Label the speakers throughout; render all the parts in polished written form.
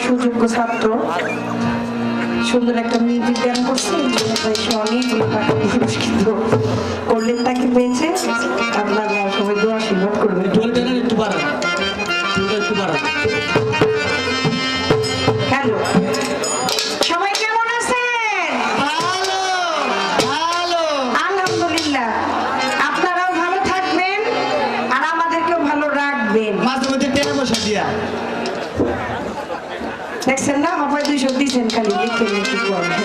Speaker 1: সুযোগ্য ছাত্র সুন্দর একটা মিউজিক গান করছে অনেকগুলো পুরস্কৃত করলেন তাকে পেয়েছে আপনারা সবাই দোয়া আশীর্বাদ করবেন একটু বাড়ান হ্যালো সবাই কেমন আছেন ভালো ভালো আলহামদুলিল্লাহ আপনারাও ভালো থাকবেন আর আমাদেরকেও ভালো রাখবেন মাঝে মধ্যে টেনে বসা দিয়া দেখছেন না আমার 200 দিয়েছেন খালি লিখে লিখে করবেন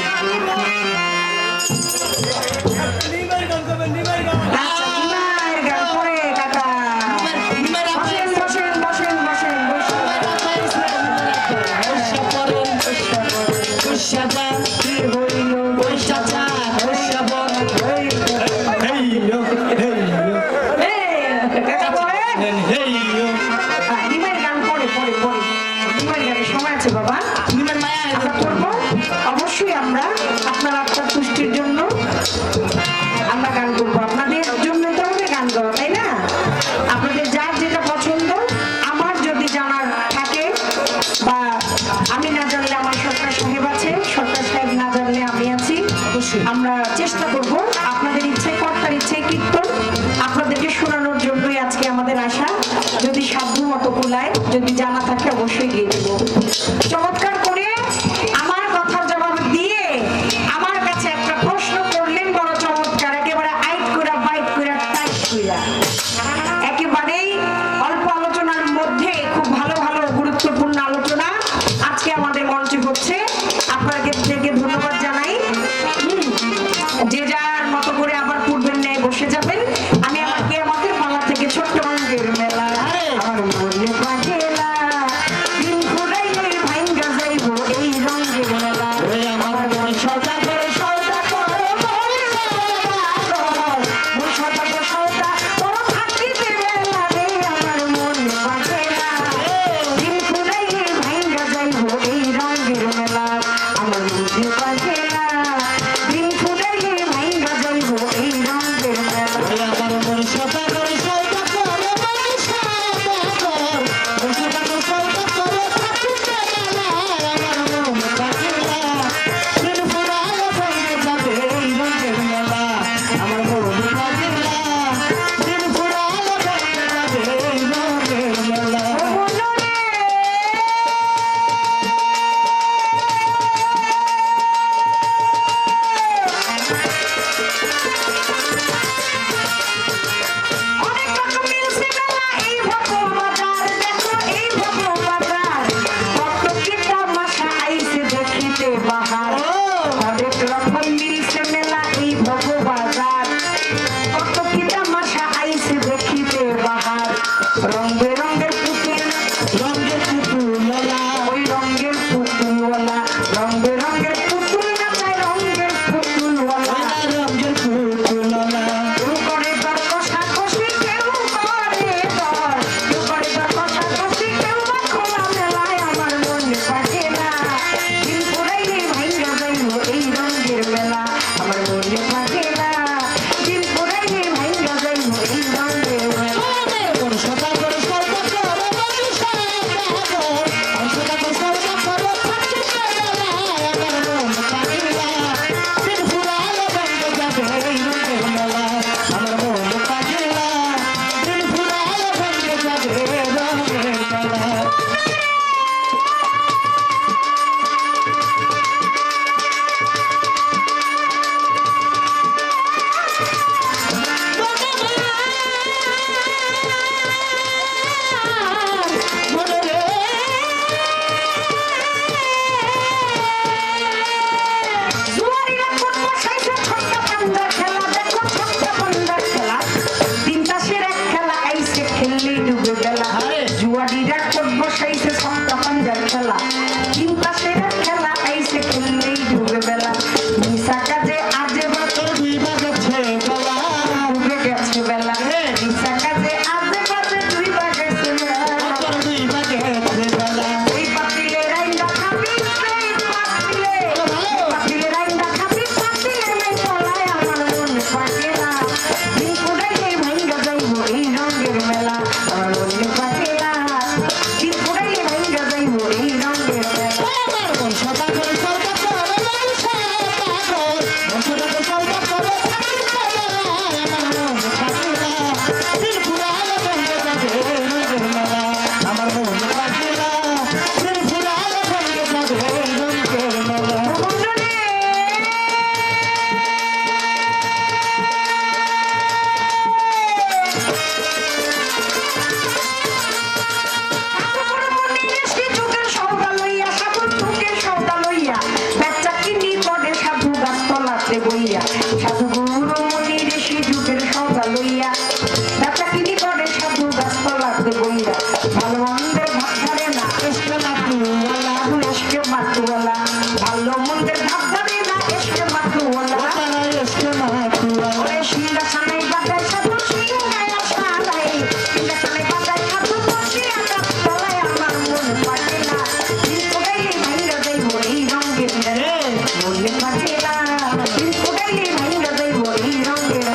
Speaker 1: আমরা চেষ্টা করব আপনাদের ইচ্ছে কর্তার ইচ্ছে কীর্তন আপনাদেরকে শোনানোর জন্যই আজকে আমাদের আশা যদি সাধ্য মতো কুলায় যদি জানা থাকে অবশ্যই গিয়ে দেব চমৎকার করে আমার কথার জবাব দিয়ে আমার কাছে একটা প্রশ্ন করলেন বড় চমৎকার একেবারে আইট করে বাইট করে টাইট করে একেবারেই অল্প আলোচনার মধ্যে খুব ভালো ভালো গুরুত্বপূর্ণ আলোচনা আজকে আমাদের মঞ্চে হচ্ছে আপনাদের থেকে ধন্যবাদ জানাই যে যার মতো করে আবার পূর্বের ন্যায় বসে যাবেন আমি আমাকে আমাদের মালা থেকে ছোট্ট রঙের মেলা আমার মনে পাখেলা দিন ঘুরাইলে ভাঙ্গা যাইব এই রঙের মেলা আমার মন সদা করে সদা করে সদা করে সদা তোর থাকিতে বেলা রে আমার মন পাখেলা দিন ঘুরাইলে ভাঙ্গা যাইব এই রঙের মেলা আমার মনে পাখেলা দিন ঘুরাইলে ভাঙ্গা যাইব এই রঙের মেলা তলে বইয়া সাধু গুরু মুনি ঋষি যুগের সদা লইয়া ব্যবসা কিনি করে সাধু গাছতলাতে বইয়া ভালো মন্দের ভাব ধরে না এসকে মাতুওয়ালা এসকে মাতুওয়ালা ভালো মন্দের ভাব ধরে না এসকে মাতুওয়ালা এসকে মাতুওয়ালা ওরে শিলা সানাই বাজায় সাধু সিংহায় সানাই শিলা সানাই বাজায় সাধু বসিয়া গাছতলায় আমার মন পাটে না দিন কোটাইলে ভাইরা যাইব এই রঙের মনে পাটে না দিন কোটাইলে ভাইরা যাইব এই রঙের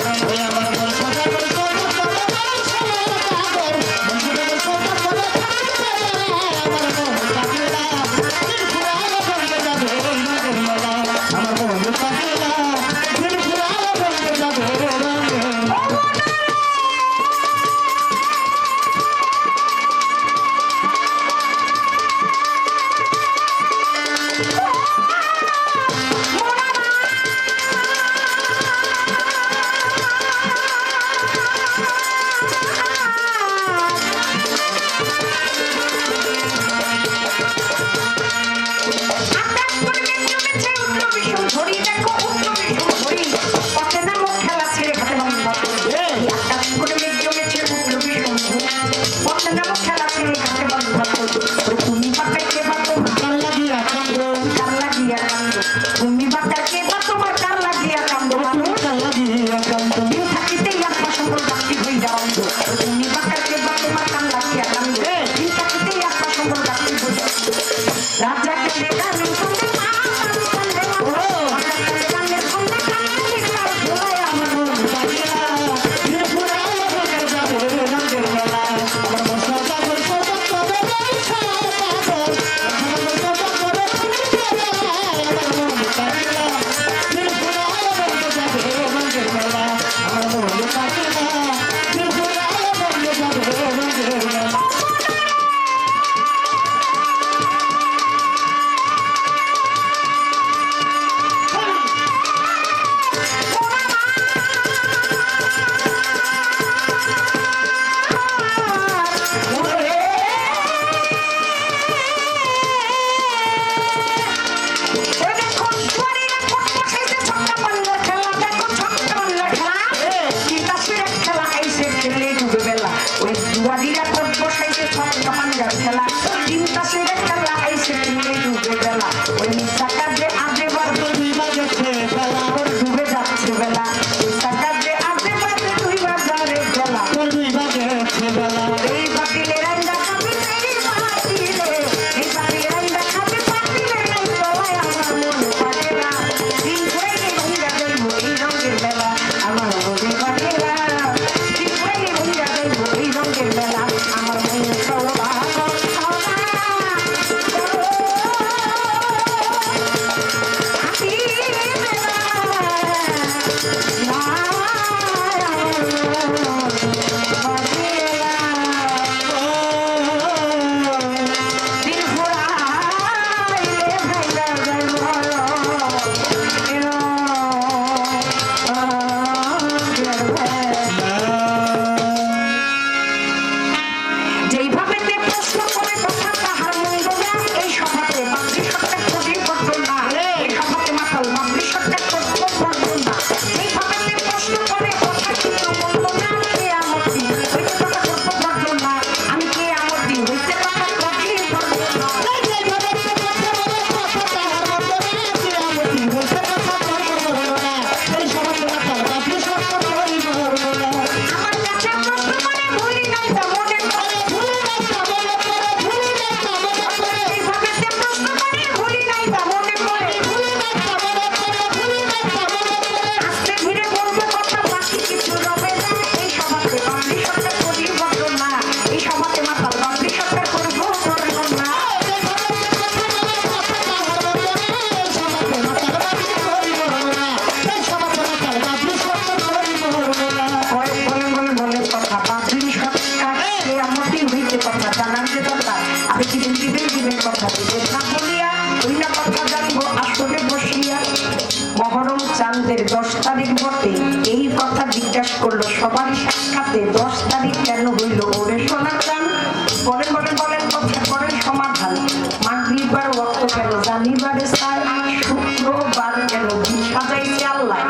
Speaker 1: চাঁদের 10 তারিখ বটে, এই কথা জিজ্ঞাসা করলো সবারই সাক্ষাতে 10 তারিখ কেন হইল ওরে সোনার চান? বলেন বলেন বলেন কথা করেন সমাধান। মাগরিবার ওয়াক্ত কেন জানিবারে চাই, শুক্রবার কেন সাজাইছে আল্লাহ,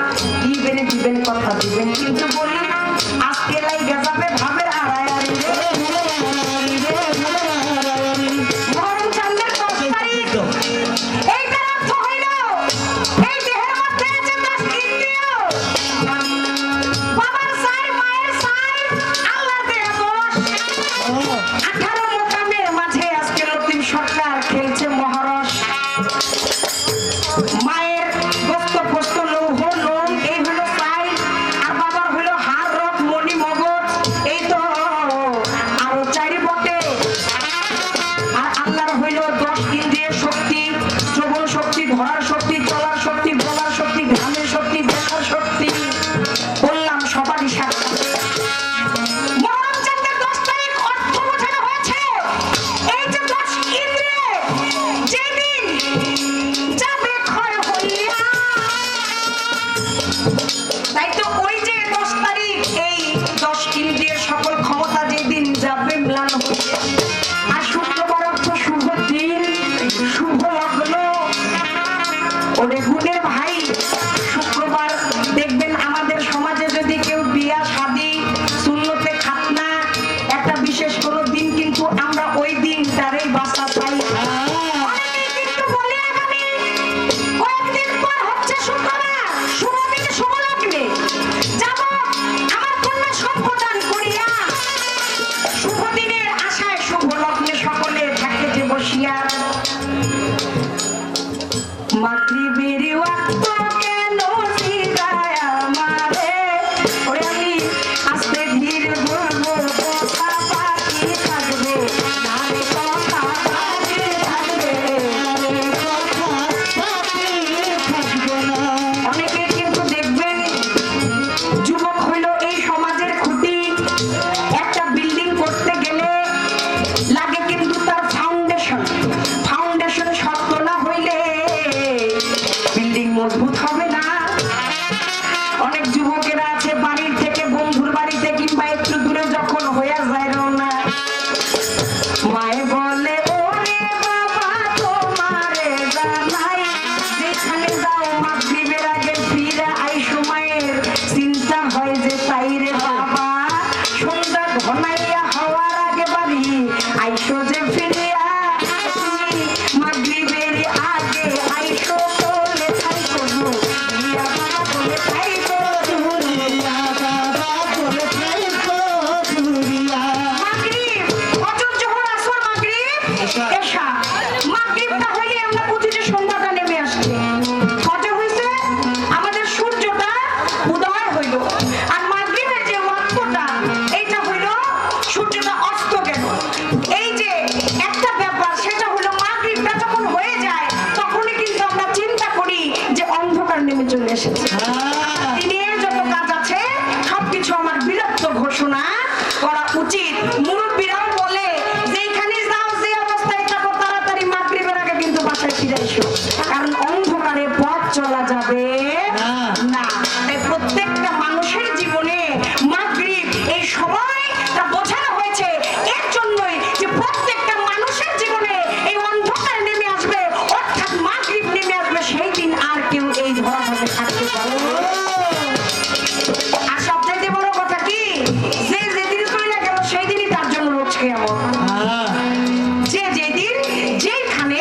Speaker 1: যে তাই রে বাবা সন্ধ্যা ঘনাইয়া হওয়ার আগে বাড়ি আইসো যে ফিরিয়া মাগরিবের আগে আইসো বলে তাই করবো বিয়া বাবা বলে তাই করবো বিয়া বাবা বলে তাই করবো মাগরিব অজর জোহর আসর মাগরিব এশা মাগরিবটা হইলে আমরা বুঝি যে সন্ধ্যাটা নেমে আসছে ফজর হইছে আমাদের সূর্যটা উদয় হইল আর মাগরিবের যে ওয়াক্তটা এইটা হইল সূর্যটা অস্ত গেল এই যে একটা ব্যাপার সেটা হলো মাগরিবটা যখন হয়ে যায় তখনই কিন্তু আমরা চিন্তা করি যে অন্ধকার নেমে চলে এসেছে দিনের যত কাজ আছে সবকিছু আমার বিরক্ত ঘোষণা করা উচিত মুরব্বীরাও বলে যে এইখানে যাও যে অবস্থায় থাকো তাড়াতাড়ি মাগরিবের আগে কিন্তু বাসায় ফিরে এসো কারণ অন্ধকারে পথ চলা যাবে না তাই প্রত্যেকটা মানুষের জীবনে মাগরিব এই সময়টা বোঝানো হয়েছে এর জন্যই যে প্রত্যেকটা মানুষের জীবনে এই অন্ধকার নেমে আসবে অর্থাৎ মাগরিব নেমে আসবে সেই দিন আর কেউ এই ধরাভাবে থাকতে পারবে না। আর সবচাইতে বড় কথা কি যে যেদিন চলে গেল সেই দিনই তার জন্য রোজ কিয়ামত যে যেদিন যেখানে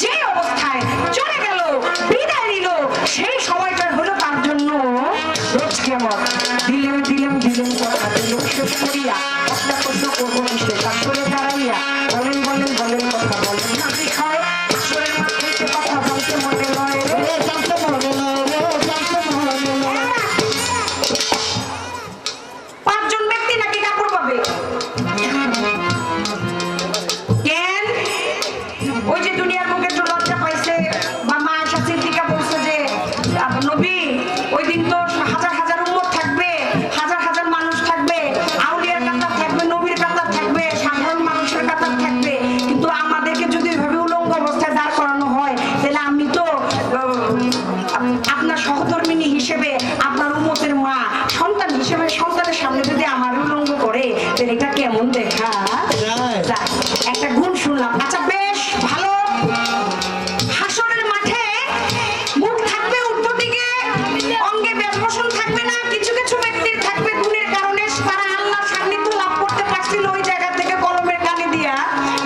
Speaker 1: যে অবস্থায় চলে গেল বিদায় নিল সেই সময়টা হলো তার জন্য রোজ কিয়ামত দিলেম দিলেম দিলেম কথা দিলেম শেষ করিয়া কথা প্রশ্ন করবো শেষ আসলে দাঁড়াইয়া বলেন বলেন বলেন কথা বলেন না বিষয় আসলে মাত্র কথা বলতে মনে নয় রে জানতে মনে নয় রে জানতে মনে নয় পাঁচজন ব্যক্তি নাকি কাপড় পাবে কেন ওই যে দুনিয়ার মুখে একটু লজ্জা পাইছে বা মা আয়েশা সিদ্দিকা বলছে যে নবী ওই দিন তো হাজার হাজার উম্মত থাকবে হাজার হাজার মানুষ থাকবে আউলিয়ার কাতার থাকবে নবীর কাতার থাকবে সাধারণ মানুষের কাতার থাকবে কিন্তু আমাদেরকে যদি ওইভাবে উলঙ্গ অবস্থায় দাঁড় করানো হয় তাহলে আমি তো আপনার সহধর্মিনী হিসেবে আপনার উম্মতের মা সন্তান হিসেবে সন্তানের সামনে যদি আমার উলঙ্গ করে তাহলে এটা কেমন দেখা যায়? একটা গুণ শুনলাম আচ্ছা বেশ ভালো হাসরের মাঠে মুখ থাকবে উল্টো দিকে অঙ্গে বেশভূষণ থাকবে না কিছু কিছু ব্যক্তির থাকবে গুণের কারণে তারা আল্লাহর সান্নিধ্য লাভ করতে পারছিল ওই জায়গা থেকে কলমের কালি দিয়া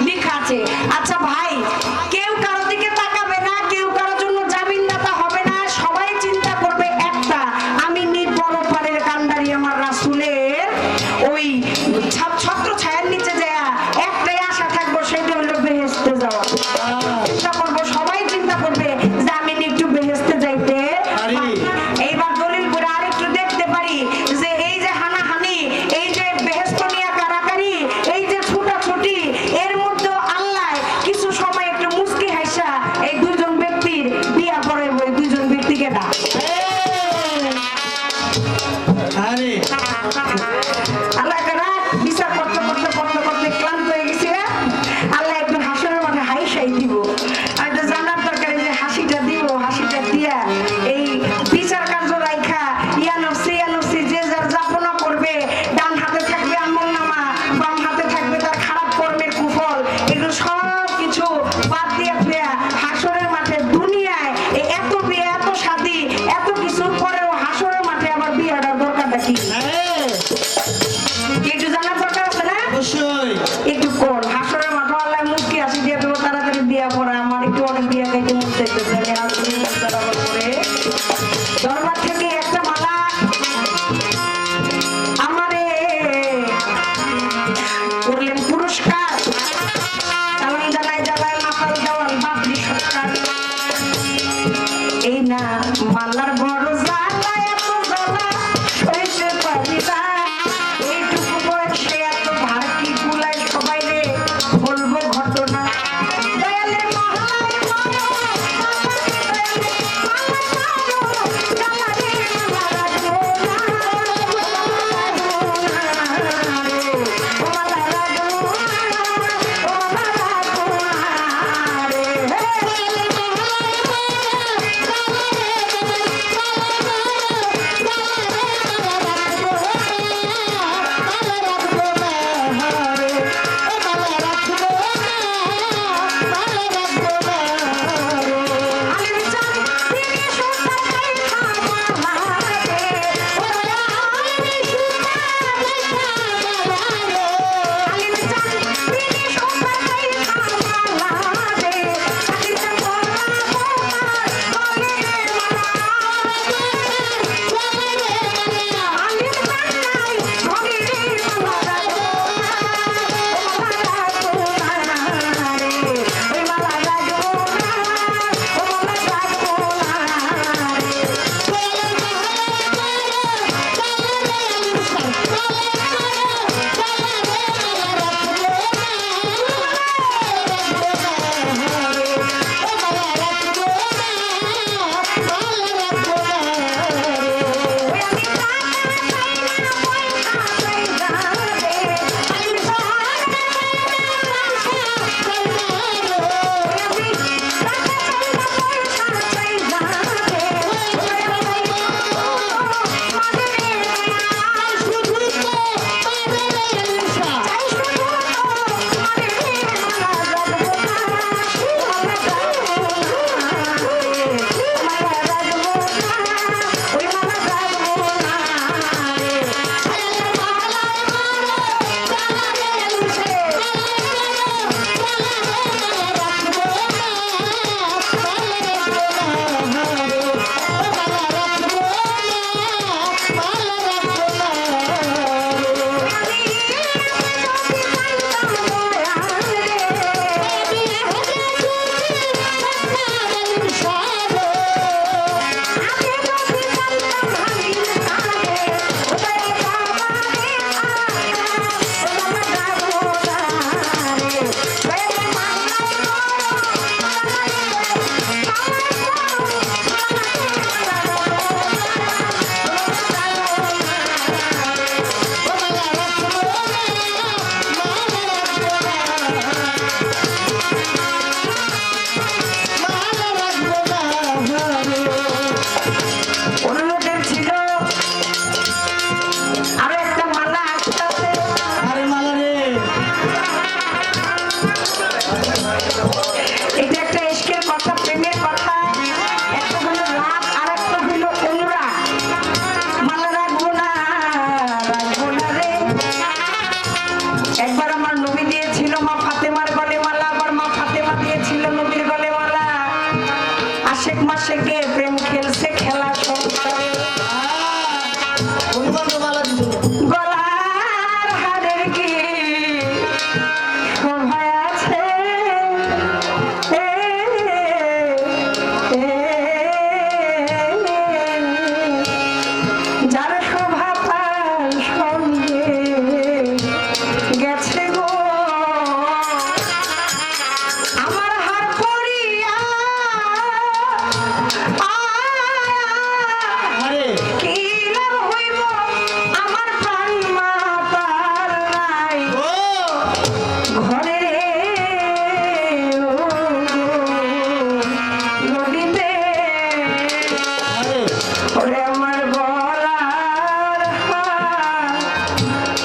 Speaker 1: লেখা আছে আচ্ছা ভাই কেউ কারো দিকে তাকাবে না কেউ কারোর জন্য জামিনদাতা হবে না সবাই চিন্তা করবে একটা আমি নির্পরপারের কান্ডারি আমার রাসূলের ওই ছত্র ছায়ার নিচে যায় একটাই আশা থাকবো সেটা হলো বেহেশতে যাওয়া চিন্তা করবো সবাই চিন্তা করবে যে আমি একটু বেহেশতে যাইতে পারি। এইবার দলিল করে আরেকটু দেখতে পারি যে এই যে হানাহানি এই যে বেহেশত নিয়ে কারাকারি এই যে ছুটাছুটি এর মধ্যে আল্লাহ কিছু সময় একটু মুস্কি হাসা এই দুইজন ব্যক্তির বিয়া পড়ে ওই দুইজন ব্যক্তিকে না আল্লাহ বিচার করতে করতে করতে করতে ক্লান্ত হয়ে গেছে আল্লাহ একজন হাসরের মাঠে হাইসাই দিব আর এটা জানার দরকার যে হাসিটা দিব হাসিটা দিয়া এই বিচার কার্য রাইখা ইয়া নফসি যে যার যাপনা করবে ডান হাতে থাকবে আমলনামা বাম হাতে থাকবে তার খারাপ কর্মের কুফল এগুলো সব কিছু বাদ দিয়ে ফেয়া হাসরের মাঠে দুনিয়ায় এই এত বিয়ে এত শাদী এত কিছু পরেও হাসরের মাঠে আবার বিয়াটার দরকারটা কি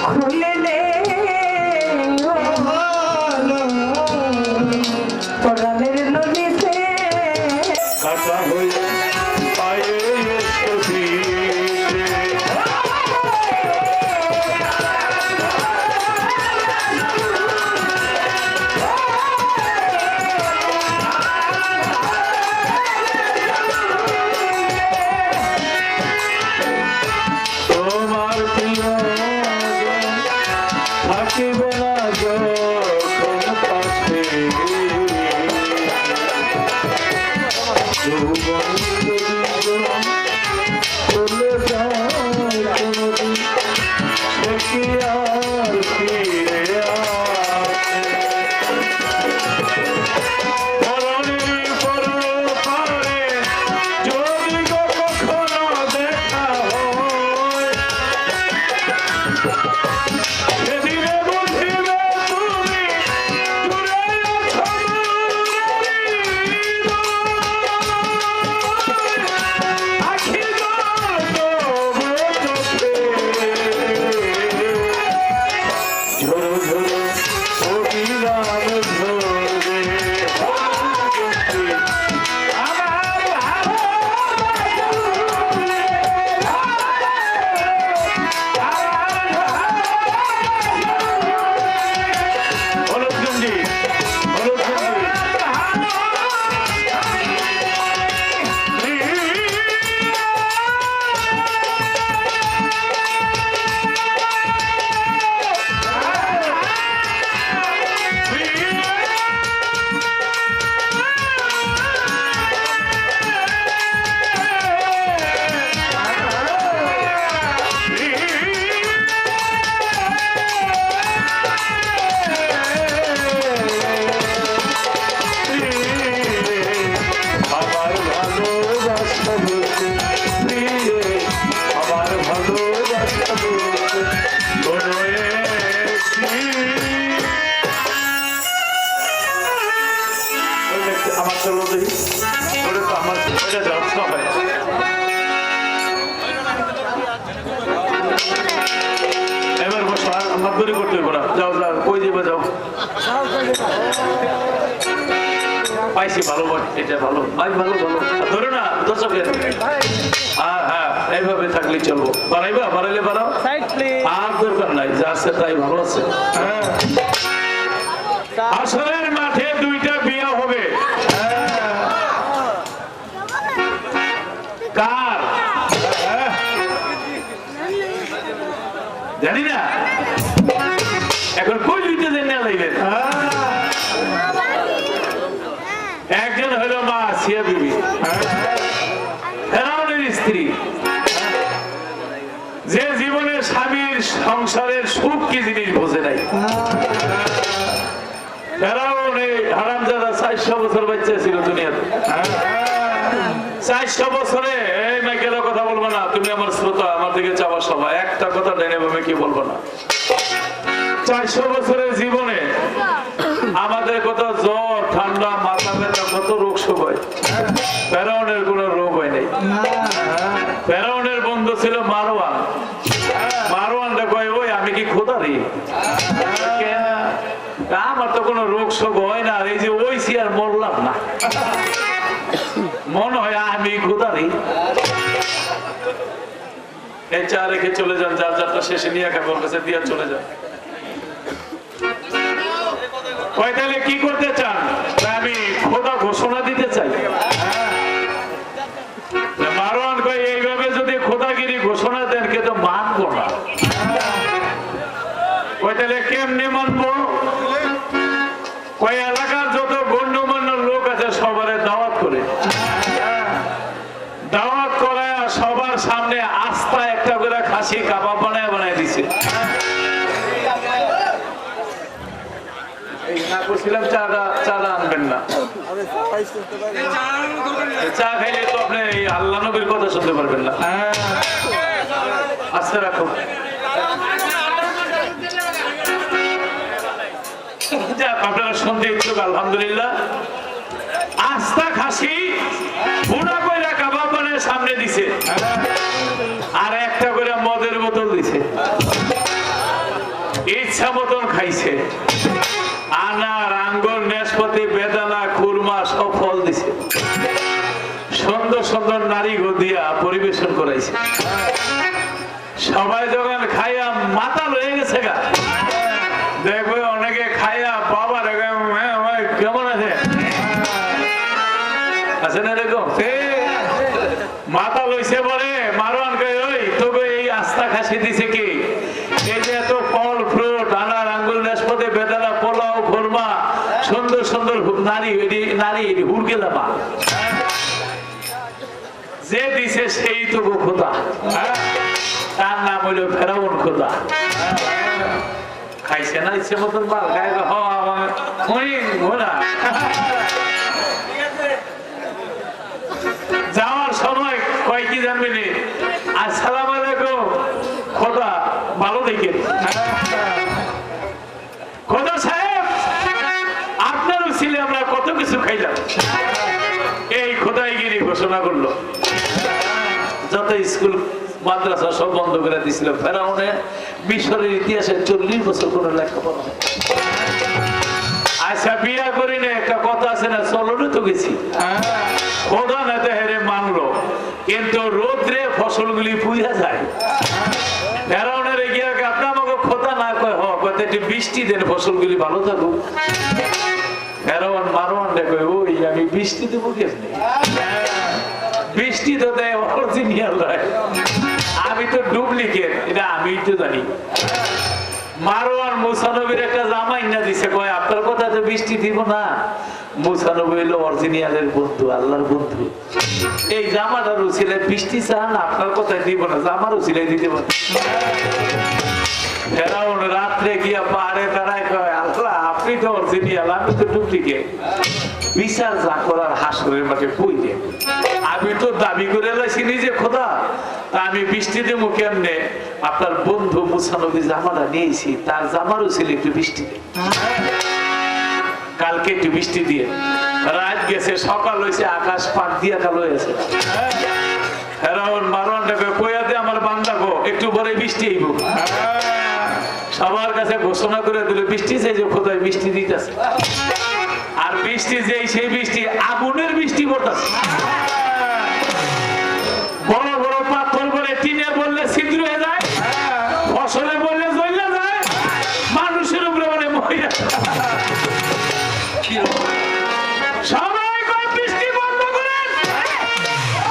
Speaker 1: খুলে দে কোরআনের নদীতে
Speaker 2: কাটা হয়ে পায়ে এসে তোমার প্রিয় থাকিবে না যখন পাশে চলে যায় কোনদিন সে কি আর ফিরে আসে পরনের পরপারে যদি কখনো দেখা হয় সেদিনে বুঝিবে তুমি দূরে আছো আখি ঝরো ঝরো অভিরাম ঝরবে হলুদ গঞ্জি হলুদ গঞ্জি আমার ভালোবাসা বলতে প্রিয়ে আমার ভালোবাসা বলতে কোনো আমার চলো দেখি ওটা তো আমার এটা ব্যবসা হয় এবার বসো আর আমার দূরে করতে হবে না যাও যাও কই দিবে যাও পাইছি ভালো এটা ভালো ভাই ভালো ভালো ধরো না দর্শকের হ্যাঁ হ্যাঁ এইভাবে থাকলে চলবো বাড়াইবা বাড়াইলে বাড়াও আর দরকার নাই যা আছে তাই ভালো আছে হ্যাঁ আসরের মাঠে দুইটা বিয়ে হবে কার হ্যাঁ? জানি না এখন কই দুইটা জেনে লাইবেন একজন হলো মা আসিয়া বিবি ফেরাউনের স্ত্রী যে জীবনে স্বামীর সংসারের সুখ কি জিনিস বোঝে নাই ফেরাউন এই হারামজাদা 400 বছর বাচ্চা ছিল দুনিয়াতে 400 বছরে এই মাইকের কথা বলবো না তুমি আমার শ্রোতা আমার দিকে চাওয়া সবাই একটা কথা ডেনে ভাবে কি বলবো না 400 বছরের জীবনে আমাদের কত জ্বর ঠান্ডা মাথা ব্যথা কত রোগ শোক হয় ফেরাউনের কোনো রোগ হয় নাই ফেরাউনের বন্ধু ছিল মারওয়ান মারওয়ানটা কয় ওই আমি কি খোদারি আমার তো কোনো রোগ শোক হয় না এই যে ওইছি আর মরলাম না মনে হয় আমি খোদারি এই চা রেখে চলে যান যার যারটা শেষে নিয়ে খাবে ওর কাছে দিয়ে চলে যান তাহলে কি করতে চান আমি খোদা ঘোষণা দিতে চাই মারওয়ান কয় এইভাবে যদি খোদাগিরি ঘোষণা দেন কিন্তু মানবো না তাহলে কেমনে মানবো কয় এলাকার যত গণ্যমান্য লোক আছে সবার দাওয়াত করে দাওয়াত করায় সবার সামনে আস্থা একটা করে খাসি কাবাব বানায় দিছে বলছিলাম চাঁদা আনবেন না চা খাইলে তো আপনি আল্লাহ নবীর কথা শুনতে পারবেন না আস্তে রাখো আপনারা শুনতে ইচ্ছুক আলহামদুলিল্লাহ আস্থা খাসি বুনা কইরা কাবাব বানায় সামনে দিছে আর একটা করে মদের বোতল দিছে ইচ্ছা মতন খাইছে, আনার, আঙ্গুর, নাশপাতি, বেদানা, খুরমা সব ফল দিছে, সুন্দর সুন্দর নারী দিয়া পরিবেশন করাইছে। সবাই যখন খাইয়া মাথা লয়ে গেছে গা, দেখবে অনেকে খাইয়া বাবা কেমন আছে আছে না এরকম মাথা লইছে বলে মারোয়ান ওই তোকে এই আস্থা খাসি দিছে কি, এই যে এত ফল ফ্রুট, আনার, আঙ্গুর, নাশপাতি, বেদানা, পোলাও, খুরমা, সুন্দর সুন্দর নারী নারী হুড়গেলামা যে দিছে সেই তো খোদা, তার নাম হইল ফেরাউন খোদা। খাইছে না ইচ্ছে মতন মাল খাই যাওয়ার সময় কয় কি জানবেন, আসসালাম আলাইকুম খোদা, ভালো দেখেন খোদা সাহেব, আপনারও ছিলে আমরা কত কিছু খাইলাম। এই খোদাইগিরি ঘোষণা করলো, যত স্কুল মাদ্রাসা সব বন্ধ করে দিছিল। ফেরাউনে মিশরের ইতিহাসে 40 বছর কোন লেখাপড়া হয়। আচ্ছা বিয়া করি না, একটা কথা আছে না, চলনে তো গেছি, খোদা না তো হেরে মানলো, কিন্তু রোদ্রে ফসলগুলি পুইরা যায়। ফেরাউনের গিয়ে আপনি আমাকে খোদা না কয় হতে একটু বৃষ্টি দেন, ফসলগুলি ভালো থাকুক। ফেরাউন মারওয়ান দেখো ওই আমি বৃষ্টি দেবো কেমনি, বৃষ্টি তো দেয় অরিজিনাল, আমি তো ডুপ্লিকেট, এটা আমি তো জানি। মারওয়ান মুসা নবীর একটা জামা ইন্না দিছে, কয় আপনার কথা তো বৃষ্টি দিব না, মুসা নবী হইল অরিজিনালের বন্ধু, আল্লাহর বন্ধু। এই জামাটার উচিলে বৃষ্টি চান, আপনার কথাই দিব না, জামার উচিলে দিতে পারে। ফেরাউন রাত্রে গিয়া পাহাড়ে দাঁড়ায় কয় আল্লাহ আপনি তো অরিজিনাল, আমি তো ডুপ্লিকেট, বিচার যা করার হাসরের মাঠে কই দেন। আমি তো দাবি করে লাইছি নিজে খোদা, আমি বৃষ্টি দেবো কেমনে, আপনার বন্ধু মুসা নবী জামাটা নিয়েছি, তার জামারও ছিল একটু বৃষ্টি দেন, কালকে একটু বৃষ্টি দিয়ে। রাত গেছে, সকাল হয়েছে, আকাশ পাক দিয়া কালো হয়েছে। ফেরাউন মারওয়ানটাকে কইয়া দে আমার বান্দাগো একটু পরে বৃষ্টি আইব। সবার কাছে ঘোষণা করে দিল বৃষ্টি চাই, যে খোদায় বৃষ্টি দিতেছে। আর বৃষ্টি যেই সেই বৃষ্টি, আগুনের বৃষ্টি পড়তেছে। বড় বড় পাথর বলে, টিনে বললে ছিদ্র হয়ে যায়, ফসলে বললে জ্বলে যায়, মানুষের উপরে মানে মহিলা। সবাই কয় বৃষ্টি বন্ধ করেন,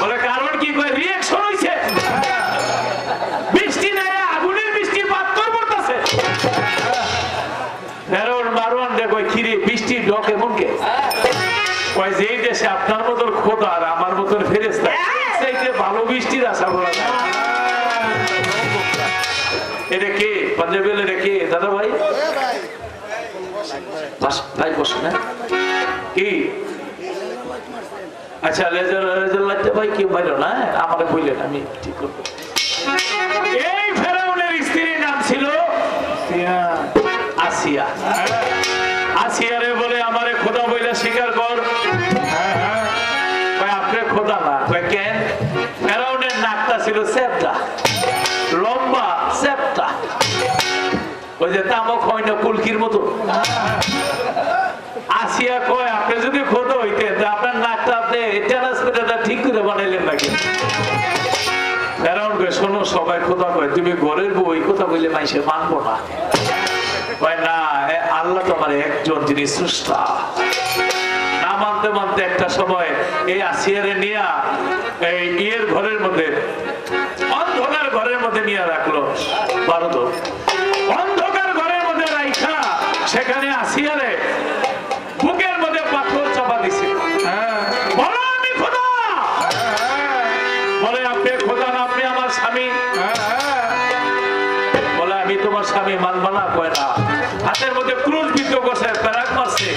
Speaker 2: বলে কারণ কি কয় রিঅ্যাকশন হইছে, বৃষ্টি নাই, আগুনের বৃষ্টি, পাথর পড়তেছে। ফেরাউন মারওয়ান দেখো খিরে বৃষ্টি ডকে মনকে কয় যে এই দেশে আপনার মতন খোদা আর আমার মতন ফেরেশতা, সেইতে ভালো বৃষ্টির আশা করা যায়। এটা কে পাঞ্জাবি, এটা কে দাদা ভাই, ভাই বসে না কি? আচ্ছা লেজার লাগতে ভাই কি বাইর না, আমাকে বললেন আমি ঠিক করবো। এই ফেরাউনের স্ত্রীর নাম ছিল আসিয়া। আসিয়ারে বলে আমারে খোদা বইলা স্বীকার কর। আপনি খোদা না, কেন? ফেরাউনের নাকটা ছিল চ্যাপ্টা, লম্বা চ্যাপ্টা, ওই যে তামক হয় না কুলকির মতো। আসিয়া কয় আপনি যদি খোদা হইতেন আপনার নাকটা আপনি ট্রান্সমিটারটা ঠিক করে বানাইলেন নাকি? ফেরাউন কয় শোনো, সবাই খোদা কয়, তুমি ঘরের বউ, এই কথা বললে মাইসে মানবো না। না, আল্লাহ তো আমার একজন, যিনি স্রষ্টা। না মানতে মানতে একটা সময় এই আসিয়ারে নিয়ে এই ইয়ের ঘরের মধ্যে, অন্ধকার ঘরের মধ্যে নিয়ে রাখলো। ভারত অন্ধকার ঘরের মধ্যে রাইখা সেখানে আসিয়ারে বুকের মধ্যে পাথর চাপা দিছে। বলো আমি খোদা, বলে আপনি খোদা না, আপনি আমার স্বামী। বলে আমি তোমার স্বামী, মানবা না? কয় না। হাতের মধ্যে ক্রুশ বিদ্ধ করছে, প্যারাক মারছে,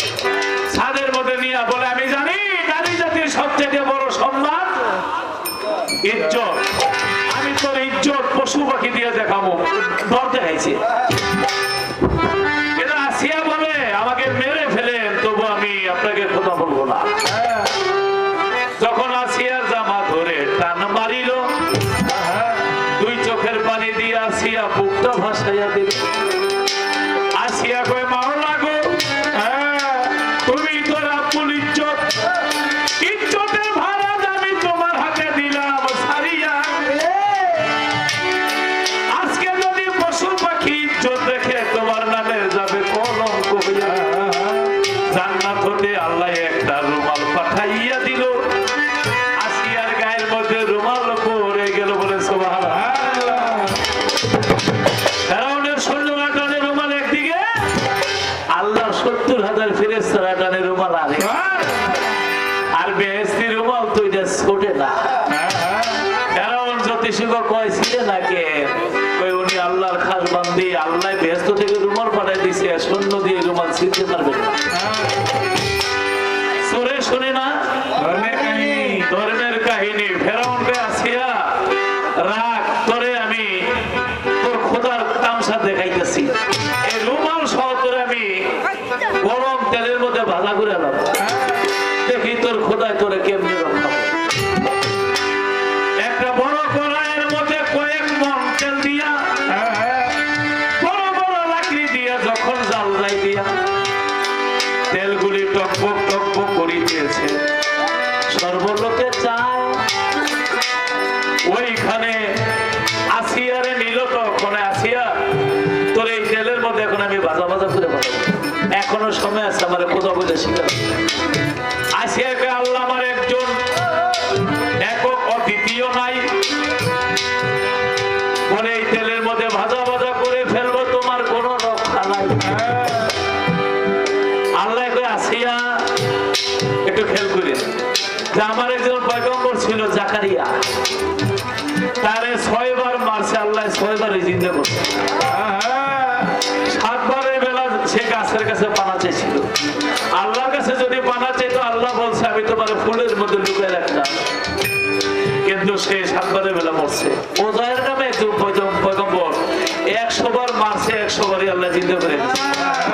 Speaker 2: ছাদের মধ্যে নিয়ে বলে আমি জানি নারী জাতির সবচেয়ে বড় সম্মান ইজ্জত, আমি তোর ইজ্জত পশু পাখি দিয়ে দেখাবো। ডর দেখাইছে। আসিয়া বলে আমাকে মেরে ফেলেন, তবু আমি আপনাকে কথা বলবো না। যখন আসিয়ার জামা ধরে টান মারিল, দুই চোখের পানি দিয়ে আসিয়া বুকটা ভাসাইয়া দিল। দিই, আল্লাহ ব্যস্ত থেকে রুমাল পাঠাই দিছে, সৈন্য দিয়ে রুমাল ছিঁড়তে পারবে না। সরে শুনে না ধর্মের কাহিনী। ফেরাউনকে আসিয়া রাগ করে, আমি তোর খোদার তামসা দেখাইতেছি, এই রুমাল সহ তোরে আমি গরম তেলের মধ্যে ভাজা করে আলাম, দেখি তোর খোদায় তোরে কেমনি রক্ষা। একটা বড় কড়াইয়ের মধ্যে কয়েক মন তেল দিয়া, বড় বড় লাকড়ি দিয়া, যখন জাল লাই দিয়া তেলগুলি টকবক টকবক করিতেছে, সর্বলোকে চায়। ওইখানে আসিয়ারে নিল, তখন আসিয়া তোর এই তেলের মধ্যে এখন আমি ভাজা ভাজা করে বানাবো, এখনো সময় আছে আমার কোথাও বলে শিখা। আসিয়াকে আল্লাহ আমার একজন একক অদ্বিতীয় নাই বলে এই তেলের মধ্যে ভাজা ভাজা করে ফেলবো, তোমার কোনো রক্ষা নাই। আল্লাহ আসিয়া একটু খেয়াল করি যে আমার একজন পয়গম্বর ছিল জাকারিয়া, তারে 6 বার মারছে আল্লাহ, 6 বারই জিন্দা করছে। 7 বারের বেলা সে গাছের কাছে পানা চাইছিল, আল্লাহর কাছে যদি পানা চাইতো আল্লাহ বলছে আমি তোমার ফুলের মধ্যে লুকিয়ে রাখতাম, কিন্তু সে 7 বারের বেলা মরছে। ওজায়ের নামে একজন পয়গম্বর 100 বার মারছে, 100 বারই আল্লাহ জিন্দা করে দিয়েছে।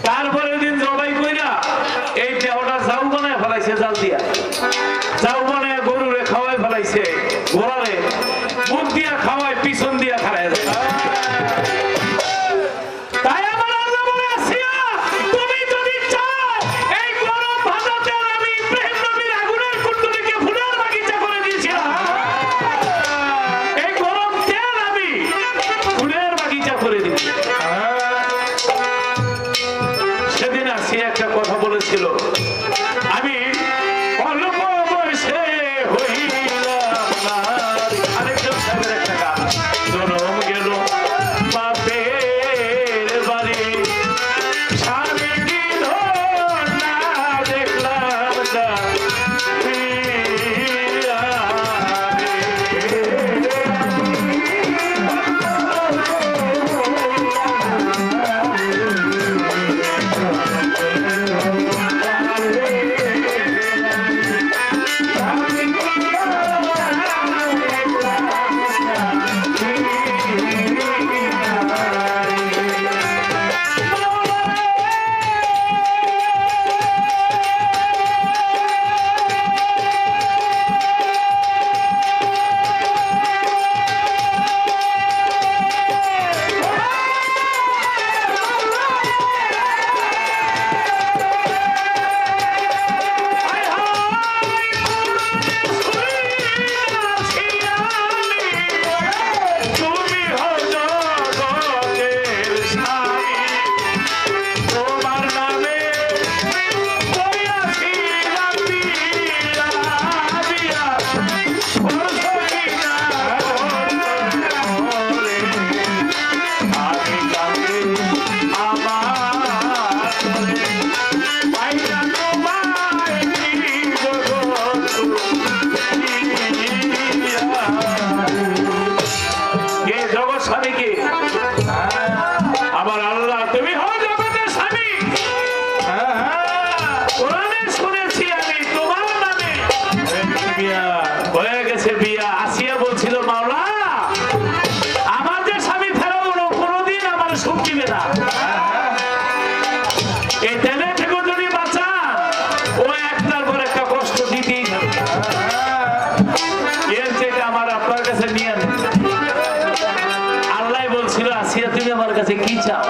Speaker 2: তারপরের দিন জবাই কইরা এই দেহটা যাও বানায় ফেলাইছে, জাল দিয়া যাও বানায় গরুরে খাওয়াই ফেলাইছে, ঘোড়ারে মুখ দিয়া খাওয়ায়, পিছন দিয়া খাওয়ায়। তাই আমার আল্লাহ বলে আসিয়া, তুমি যদি চাও এই গরম ভাজা তেল আমি ইব্রাহিম নবীর আগুনের কুণ্ডলীকে ফুলের বাগিচা করে দিয়েছিলাম, এই গরম তেল আমি ফুলের বাগিচা করে দিয়েছি। সেদিন আসি একটা কথা বলেছিল, আমি অল্প বয়সে হইলাম নারী। আরেকজন সাহেবের একটা গান, জনম গেল বাপের বাড়ি, স্বামী নিধন না দেখলাম না ফিরিয়া কাছে কি চাও?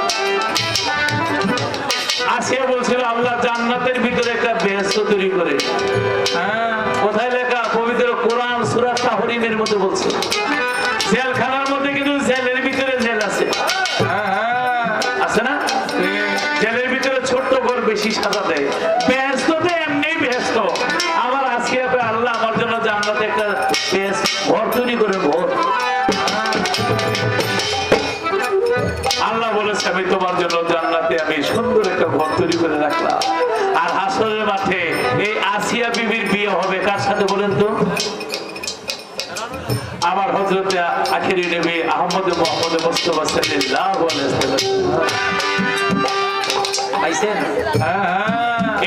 Speaker 2: আসিয়া বলছিল আল্লাহ জান্নাতের ভিতরে একটা বেহেশত তৈরি করে। কোথায় লেখা? পবিত্র কোরআন সূরা তাহরিমের মধ্যে বলছে। জেলখানার মধ্যে কিন্তু জেলের ভিতরে জেল আছে, আছে না? জেলের ভিতরে ছোট্ট ঘর বেশি সাজা দেয়। বেহেশত এমনি বেহেশত। আমার আসিয়া আল্লাহ আমার জন্য জান্নাতে একটা ঘর তৈরি করে ভোর। আল্লাহ বলেছে আমি তোমার জন্য জান্নাতে আমি সুন্দর একটা ঘর তৈরি করে রাখলাম। আর হাসরের মাঠে এই আসিয়া বিবির বিয়ে হবে কার সাথে বলেন তো? আমার হযরতে আখিরি নবী আহমদ মুহাম্মদ মুস্তাফা সাল্লাল্লাহু আলাইহি ওয়াসাল্লাম। পাইছেন?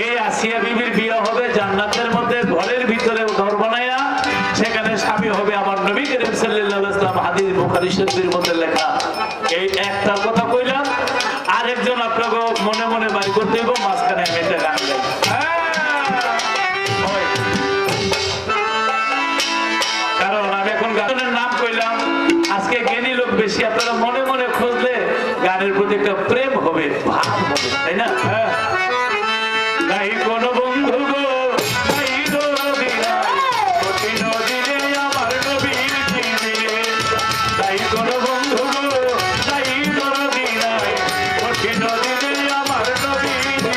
Speaker 2: এই আসিয়া বিবির বিয়ে হবে জান্নাতের মধ্যে, ঘরের ভিতরে ঘর বানায়া সেখানে স্বামী হবে আমার নবী করিম সাল্লাল্লাহু আলাইহি ওয়াসাল্লাম। হাদিস বুখারী শরীফের মধ্যে লেখা। এই একটা কথা কইলাম, আরেকজন আপনাকে মনে মনে বাড়ি করতে হইব, মাঝখানে আমি একটা গান গাই। কারণ আমি এখন গানের নাম কইলাম, আজকে জ্ঞানী লোক বেশি, আপনারা মনে মনে খুঁজলে গানের প্রতি একটা প্রেম হবে, ভাব হবে, তাই না? নাই কোন বন্ধু গো, নাই দরদি নাই, কঠিন দিনে আমার নবীর দিনে। নাই কোন বন্ধু গো, নাই দরদি নাই, কঠিন দিনে আমার নবীর দিনে।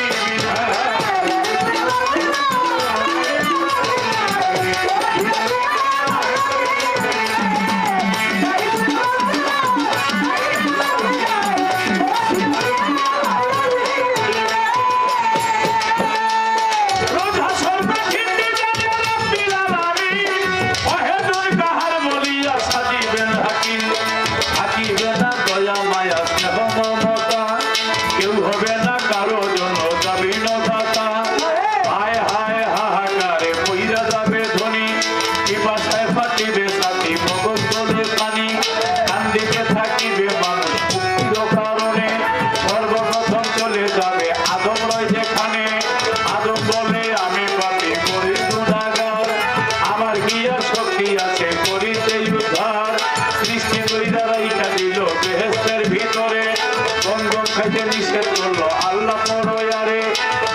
Speaker 2: নিষেধ করলো আল্লাহ পরয়ারে,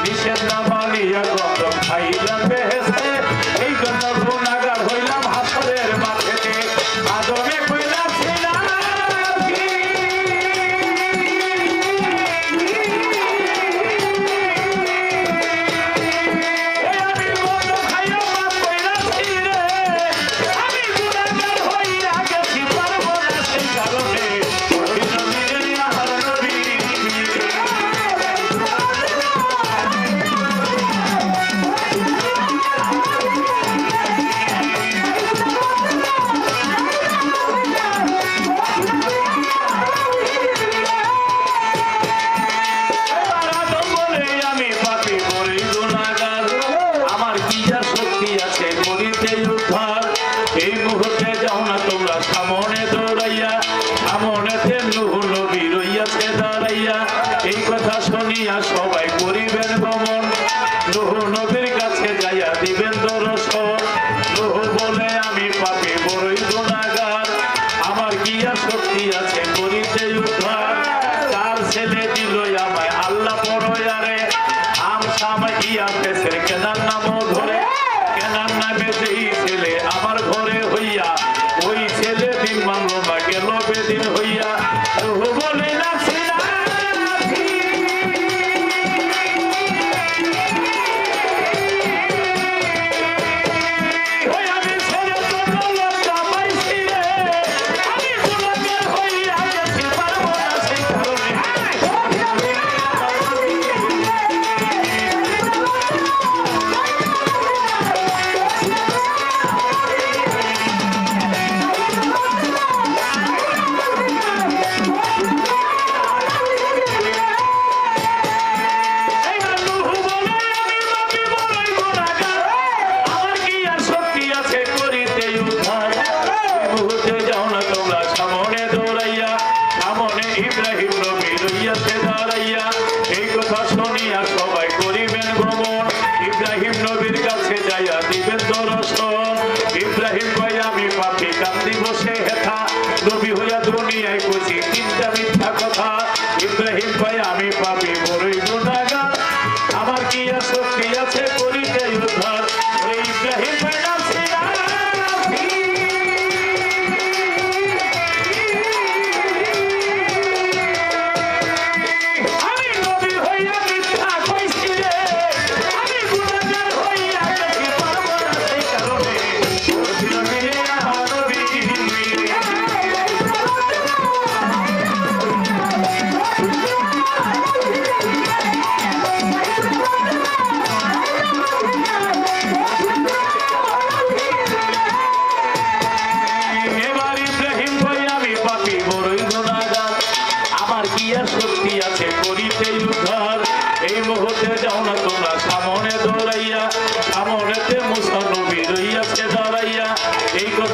Speaker 2: নিষেধ না মানিয়া গন্ধম খাইলাম বেহেশতে, এই জন্য গুনাহগার হইলাম।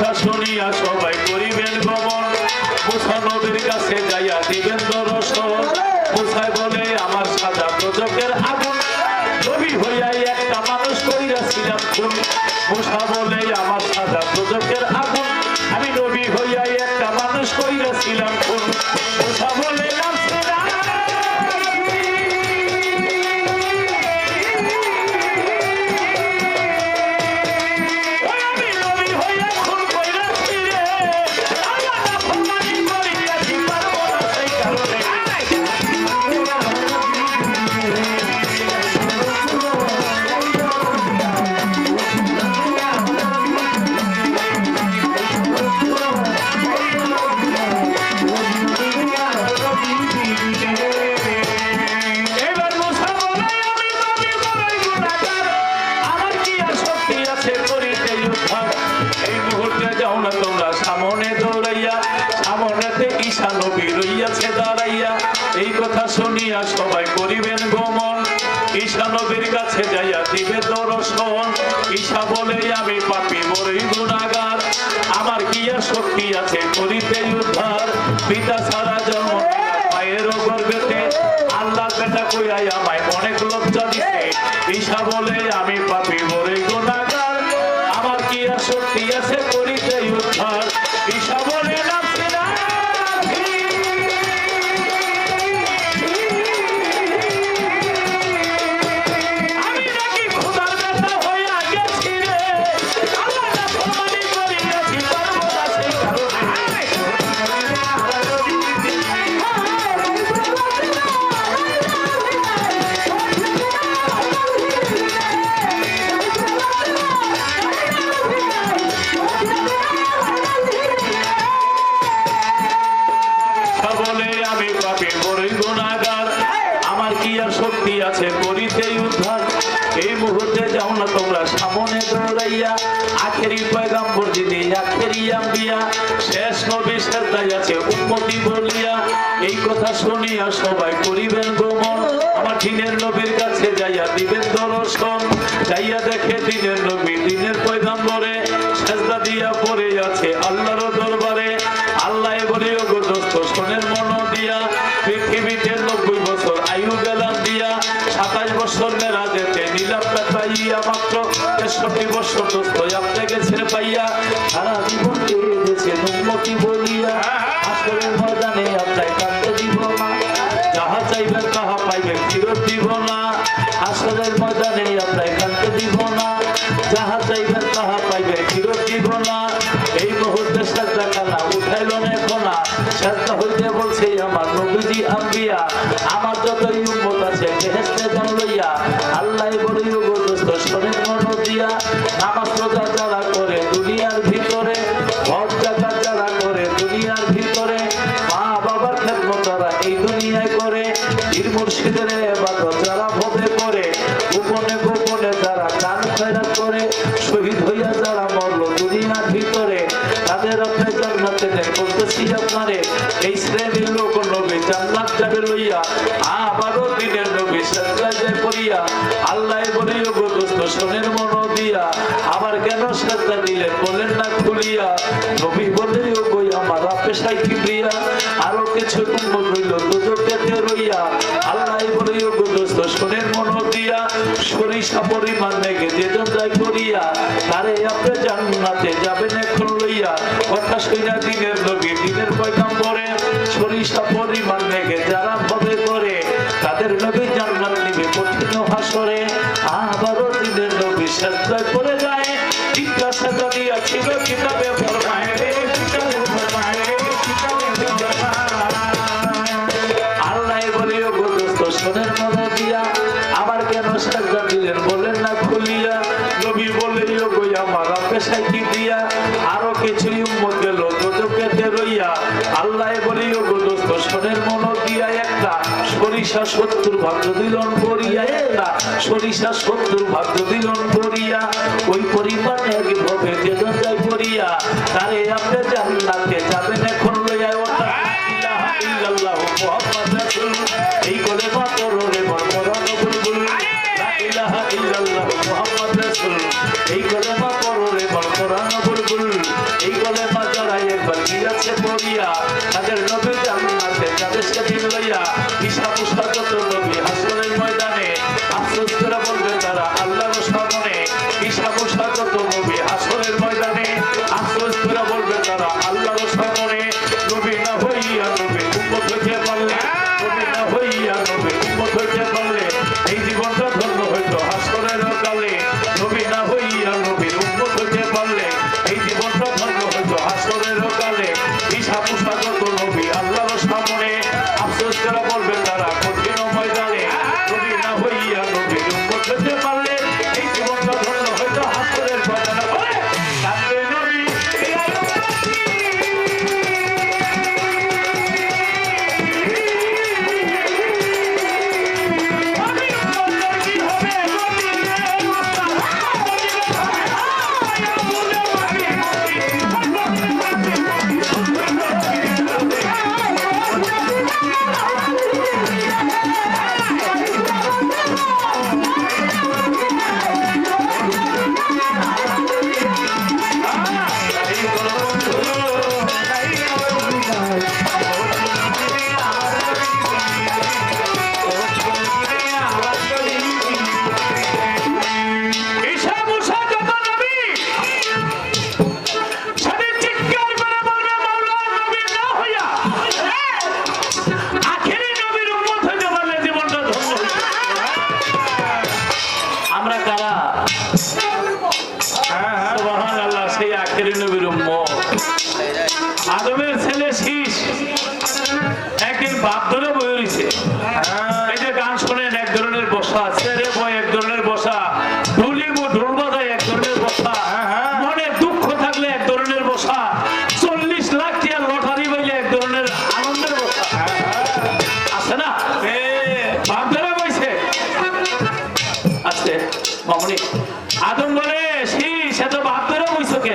Speaker 2: কথা শুনিয়া সবাই করিবেন গমন মুসা নবীর কাছে যাইয়া দিবেন দর্শন মুসায় বলে আমার সাদা প্রজকের আগুন নবী হইয়াই একটা মানুষ করিয়াছিলাম খুন মুসা বলে আমার সাদা প্রজকের আগুন আমি নবী হইয়াই একটা মানুষ করিয়াছিলাম খুন মুসা বলে শুনিয়া সবাই করিবেন গমন ঈশা নবীর কাছে যাইয়া দিবে দর্শন ঈশা বলে আমি পাপী বড়ই গুনাহগার আমার কি আর শক্তি আছে করিতে উদ্ধার পিতা ছাড়া জন্ম মায়ের গর্ভেতে আল্লাহর বেটা কইয়াই আমায় অনেক লজ্জা দিছে ঈশা বলে আমি পাপী বড়ই গুনাহগার আমার কি আর শক্তি আছে করিতে উদ্ধার ঈশা বলে আছে করিতে উদ্ধার এই মুহূর্তে যাও না তোমরা সামনে দৌড়াইয়া আখেরি পয়গাম্বর যিনি আখেরি আম্বিয়া শেষ নবী শ্রদ্ধায় আছে উম্মতি বলিয়া এই কথা শুনিয়া সবাই করিবেন গমন আমার দিনের নবীর কাছে যাইয়া দিবেন দর্শন যাইয়া দেখে দিনের নবী দিনের পয়গাম্বরে সেজদা দিয়া পড়ে আছে আল্লাহর দরবারে আল্লাহ বলে ওগো দোস্ত শোনেন মন দিয়া পৃথিবীতে 90 বছর আয়ু গেলাম দিয়া 27 বছর মেরা যেতে নিলাম পাইয়া মাত্র 63 বছর দোস্ত আপনি গেছেন পাইয়া সারা জীবন কেঁদেছেন উম্মতি বলিয়া আসরের ময়দানে আপনায় কাঁদতে দিব না যাহা চাইবেন তাহা পাইবেন ফিরত দিব না আসরের ময়দানে আপনায় কাঁদতে দিব না যাহা চাইবেন তাহা পাইবেন ফিরত দিব না এই মুহূর্তে সাজদা খানা উঠাইল না সাজদা হইতে বলছে আমার নবীজি আম্বিয়া আমার যতই উম্মত আছে বেহেশতে যান লইয়া আল্লাহ বলে ওগো দোস্ত শরীর মন দিয়া নামাজ রোজা যারা করে দুনিয়ার ভিতরে হজ যাকাত যারা করে দুনিয়ার ভিতরে মা বাবার খেদমত যারা এই দুনিয়ায় করে পীর মুর্শিদের ইবাদত যারা ভবে করে গোপনে গোপনে যারা কান খয়রাত করে শহীদ হইয়া যারা মরল দুনিয়ার ভিতরে তাদের আপনি জান্নাতে দেন বলতেছি আপনারে এই শ্রেণীর লোক নবী জান্নাত যাবে লইয়া আবারও দিনের নবী সাজদায় যায় করিয়া আল্লাহ বলে ওগো দোস্ত শোনেন মন দিয়া আবার কেন সাজদা দিলেন বলেন না খুলিয়া নবী বলে ওগো আমার পেশায় কিবরিয়া আরো কিছু উম্মত হইল দুজকেতে রইয়া আল্লাহ বলে ওগো দোস্ত শোনেন মন দিয়া সরিষা পরিমাণ মেঘে যেজন যায় করিয়া তারে আপনি জান্নাতে যাবেন এখন লইয়া কথা শুনা দিনের নবী দিনের পয়গাম্বরে সরিষা পরিমাণ মেঘে যারা ভবে করে তাদের নবী জান্নাত নিবে কঠিন হাসরে আবারও দিনের নবী সাজদায় পড়ে যায় জিজ্ঞাসা করিয়া ছিল কিতাবে ফরমায় রে কিতাবে ফরমায় রে কিতাবে আল্লাহ বলে ওগো দোস্ত শোনেন মন দিয়া আবার কেন সাজদা দিলেন বলেন না খুলিয়া নবী বলে ওগো আমার পেশায় কি দিয়া আরো কিছু উম্মত গেল দুজকেতে রইয়া আল্লাহ বলে ওগো দোস্ত শোনেন মন দিয়া একটা সরিষা 70 ভাগ দিলন করিয়া একটা সরিষা 70 ভাগ দিলন করিয়া ওই পরিমাণে একভাবে যেজন যায় করিয়া তারে আপনি জান্নাতে যাবেন এখন লইয়া ওটা ইলাহা ইল্লাল্লাহ মুহাম্মদ রাসূল এই কলেমা পড়লে মন পরানো বুলবুল লা ইলাহা ইল্লাল্লাহ মুহাম্মদ রাসূল এই কলেমা পড়লে মন পরানো বুলবুল এই বলে মা জড়াই একবার গিয়েছে পড়িয়া তাদের নবী জান্নাতে যাদের সেদিন লইয়া হিসাব সাগত নবী হাসরের ময়দানে আফসোস করে বলবে তারা আল্লাহর সামনে হিসাব সাগত নবী হাসরের ময়দানে আফসোস করে বলবে তারা আল্লাহর সামনে নবী না হইয়া নবী উম্মত হইতে পারলে নবী না হইয়া নবী উম্মত হইতে পারলে এই জীবনটা ধন্য হইতো হাসরের কালে নবী না হইয়া নবী উম্মত হইতে পারলে এই জীবনটা ধন্য হইতো হাসরের কালে হিসাব সাগত নবী আল্লাহর সামনে আফসোস করে বলবে তারা কঠিন ময়দানে নবী না হইয়া নবী উম্মত হইতে পারলে এই জীবনটা ধন্য হইতো হাসরের ময়দানে বলে কাঁদবে নবী আদমের ছেলে শীষ একদিন বাপ ধরে বয়ে রয়েছে এই যে গান শোনেন এক ধরনের বসা ছেড়ে বয় এক ধরনের বসা ঢুলিব ঢোল বাজায় এক ধরনের বসা মনে দুঃখ থাকলে এক ধরনের বসা 40 লাখ টাকা লটারি পাইলে এক ধরনের আনন্দের বসা আছে না বাপ ধরে বইছে আছে মামনি আদম বলে শীষ এত বাপ ধরে বইছো কে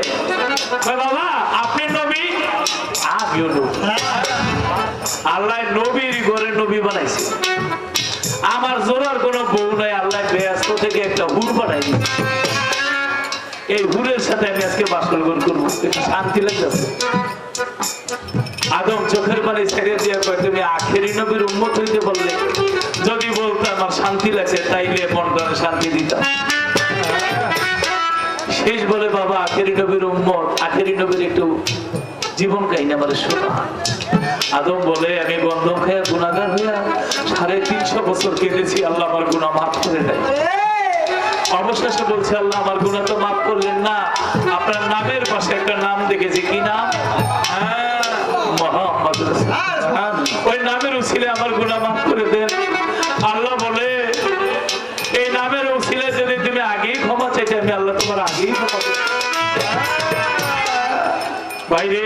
Speaker 2: বাবা আপনি নবী আমিও নবী আল্লাহ নবীর ঘরে নবী বানাইছে আমার জোরার কোনো বউ নাই আল্লাহ ব্যস্ত থেকে একটা হুর বানাই এই হুরের সাথে আমি আজকে বাসর করবো শান্তি লাগতেছে আদম চোখের পানি ছেড়ে দিয়ে কয় তুমি আখেরি নবীর উম্মত হইতে বললে যদি বলতো আমার শান্তি লাগছে তাইলে মনটা শান্তি দিতাম শেষ বলে বাবা আখেরি নবীর উম্মত আখেরি নবীর একটু জীবন কাহিনী আমার শোনা আদম বলে আমি গন্ধম খেয়ে গুণাগার হইয়া 350 বছর কেঁদেছি আল্লাহ আমার গুনাহ মাফ করে দেয় অবশেষে বলছে আল্লাহ আমার গুনাহ তো মাফ করলেন না আপনার নামের পাশে একটা নাম দেখেছি কি নাম মুহাম্মদ রাসূলুল্লাহ ওই নামের উসিলে আমার গুনাহ মাফ করে দেন আল্লাহ বলে এই নামের উসিলে যদি তুমি আগেই ক্ষমা চাইতে আমি আল্লাহ তোমার আগেই ক্ষমা বাইরে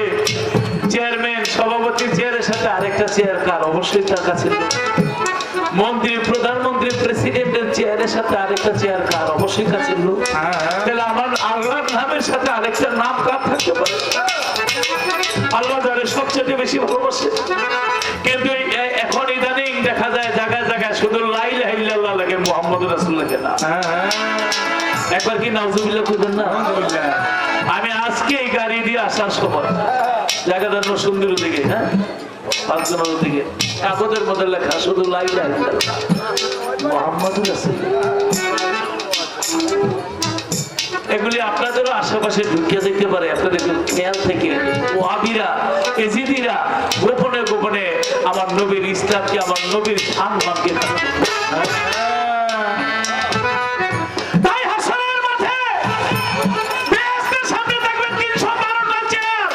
Speaker 2: চেয়ারম্যান সভাপতি চেয়ারের সাথে আরেকটা চেয়ার কার অবশ্যই তার কাছে মন্ত্রী প্রধানমন্ত্রী প্রেসিডেন্টের চেয়ারের সাথে আরেকটা চেয়ার কার অবশ্যই কাছে লোক তাহলে আমার আল্লাহর নামের সাথে আরেকটা নাম কার থাকতে পারে আল্লাহ যারা সবচেয়ে বেশি ভালোবাসে কিন্তু এখন ইদানিং দেখা যায় জায়গায় জায়গায় শুধু লা ইলাহা ইল্লাল্লাহ লাগে মুহাম্মদ রাসূলুল্লাহ না একবার কি নাউজুবিল্লাহ কইবেন না আমি আজকে এই গাড়ি দিয়ে আসার সময় জায়গাটা সুন্দর দিকে হ্যাঁ পাঁচজনের দিকে কাগজের মধ্যে লেখা শুধু লা ইলাহা ইল্লাল্লাহ মুহাম্মাদুর রাসূলুল্লাহ এগুলি আপনাদেরও আশেপাশে ঢুকিয়ে দেখতে পারে আপনাদের একটু খেয়াল থেকে ওয়াহাবিরা এজিদিরা গোপনে গোপনে আমার নবীর ইসলামকে আমার নবীর সম্মানকে তাই হাসরের মাঠে বেহেশতের সামনে থাকবে 312টা চেয়ার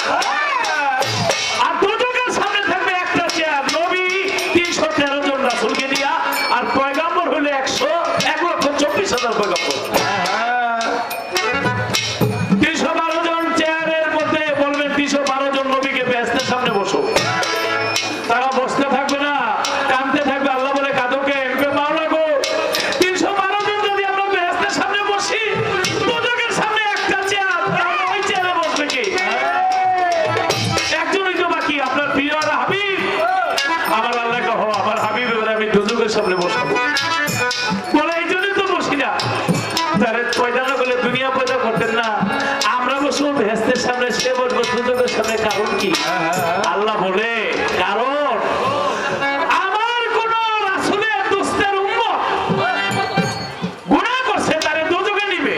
Speaker 2: আর দুজকের সামনে থাকবে একটা চেয়ার নবী 313 জন রাসূলকে দিয়া আর পয়গম্বর হলো 1,24,000 পয়গম্বর কারণ কি? আল্লাহ বলে কারণ আমার কোন রাসূলের দোস্তের উম্মত গুনাহ করছে তারে দোজখে নিবে।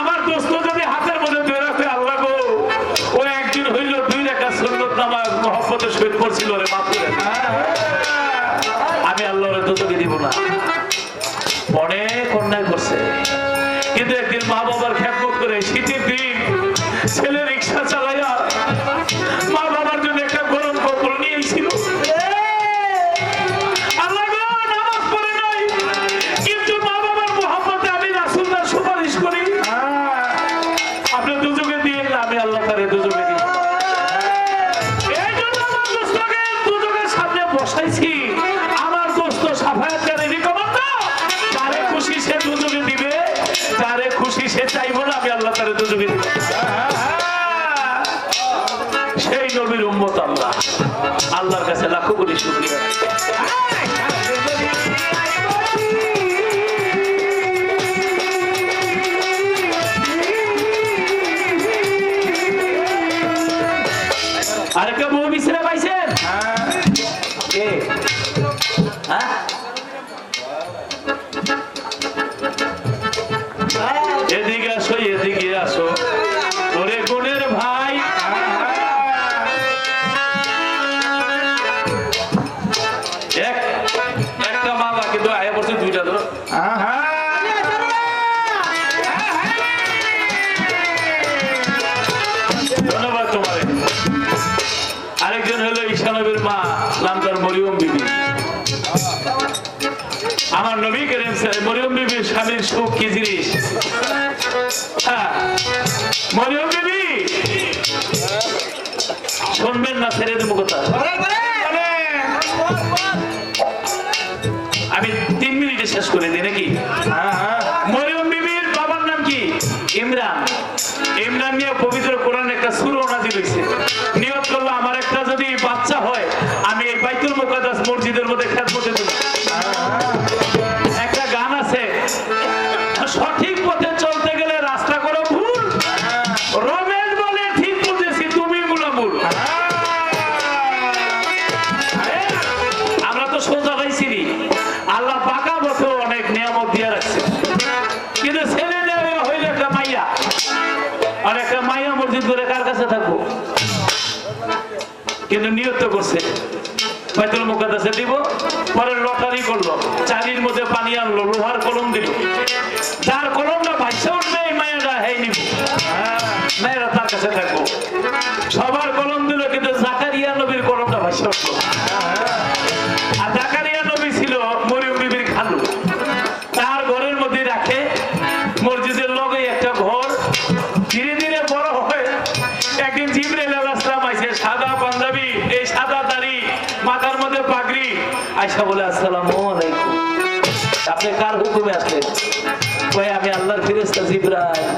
Speaker 2: আমার দোস্ত যদি হাতের মধ্যে ধরে রাখে আল্লাহ গো ও একদিন হইল 2 রাকাত সুন্নাত নামাজ মহব্বতের সহিত পড়ছিল রে মাফ করে আমি আল্লাহর দোজখে দিব না। অনেক অন্যায় করছে কিন্তু একদিন মা বাবার খেদমত করে শীতের দিন ছেলে রিক্সা চালাইয়া মা বাবার জন্য একটা গরম কম্বল নিয়ে এসেছিল। আল্লাহ গো নামাজ পড়ে নাই কিন্তু মা বাবার মহব্বতে আমি রাসূলুল্লাহ সুপারিশ করি আপনি দুজকে দিয়ে না আমি আল্লাহ তারে দুজকে দিই। এই জন্য আমার দোস্তকে দুজকের সামনে বসাইছি। আমার দোস্ত সাফায়াতকারী কমান্ডো যারে খুশি সে দুজকে দিবে যারে খুশি সে চাইবো না আমি আল্লাহ তারে দুজকে দিব। সেই নবীর উম্মত আমরা আল্লাহর কাছে লাখো কোটি শুকরিয়া। আরেকটা বউ মিশ্রা পাইছেন? কে? হ্যাঁ এদিকে আসো এদিকে আসো ওরে গুণের ভাই একটা মালা কিন্তু আয়া পড়ছে 2টা ধরো। ধন্যবাদ তোমারে। আরেকজন হলো ঈশা নবীর মা নাম তার মরিয়ম বিবি। আমার নবী করিম মরিয়ম বিবির স্বামীর সুখ কি জিনিস? মরিয়ম বিবি শুনবেন না ছেড়ে দেবো কথা। আমি 3 মিনিটে শেষ করে দিই নাকি? মরিয়ম বিবির বাবার নাম কি? ইমরান। ইমরান নিয়ে পবিত্র কোরআন একটা সূরা নাযিল হয়েছে। নিয়ত করলো আমার একটা যদি বাচ্চা হয় আমি এই বাইতুল মুকাদ্দাস মসজিদের মধ্যে খেদমতে দেব। একটা গান আছে সঠিক পথে চলতে গেলে রাস্তা করো ভুল রমেশ বলে ঠিক বুঝেছি তুমি গুলামুল। আমরা তো সোজা হয়েছি আল্লাহ পাকা পথে অনেক নিয়ামত দিয়ে রাখছে কিন্তু ছেলে নেওয়া হইলে একটা মাইয়া আর একটা মাইয়া মসজিদ করে কার কাছে থাকবো? কিন্তু নিয়ত করছে বাইতুল মুকাদ্দাসে দিব। পরে লটারি করলো, চারির মধ্যে পানি আনলো, লোহার কলম দিল। যার কলমটা ভাইসা উঠবে এই মায়েরা হেই নিব, মেয়েরা তার কাছে থাকবো। সবার কলম দিল কিন্তু জাকারিয়া নবীর কলমটা ভাইসা উঠলো। আর জাকারিয়া নবী ছিল মরিয়ম বিবির খালু। তার ঘরের মধ্যে রাখে মসজিদের লগে একটা ঘর। ধীরে ধীরে বড় হয় একদিন জিবরাইল আলাইহিস সালাম আইছে, সাদা পাঞ্জাবি, এই সাদা দাড়ি, মাথার মধ্যে পাগড়ি। আয়েশা বলে আসসালামু আলাইকুম, আপনি কার হুকুমে আসলেন? কয় আমি আল্লাহর ফেরেশতা জিবরাইল।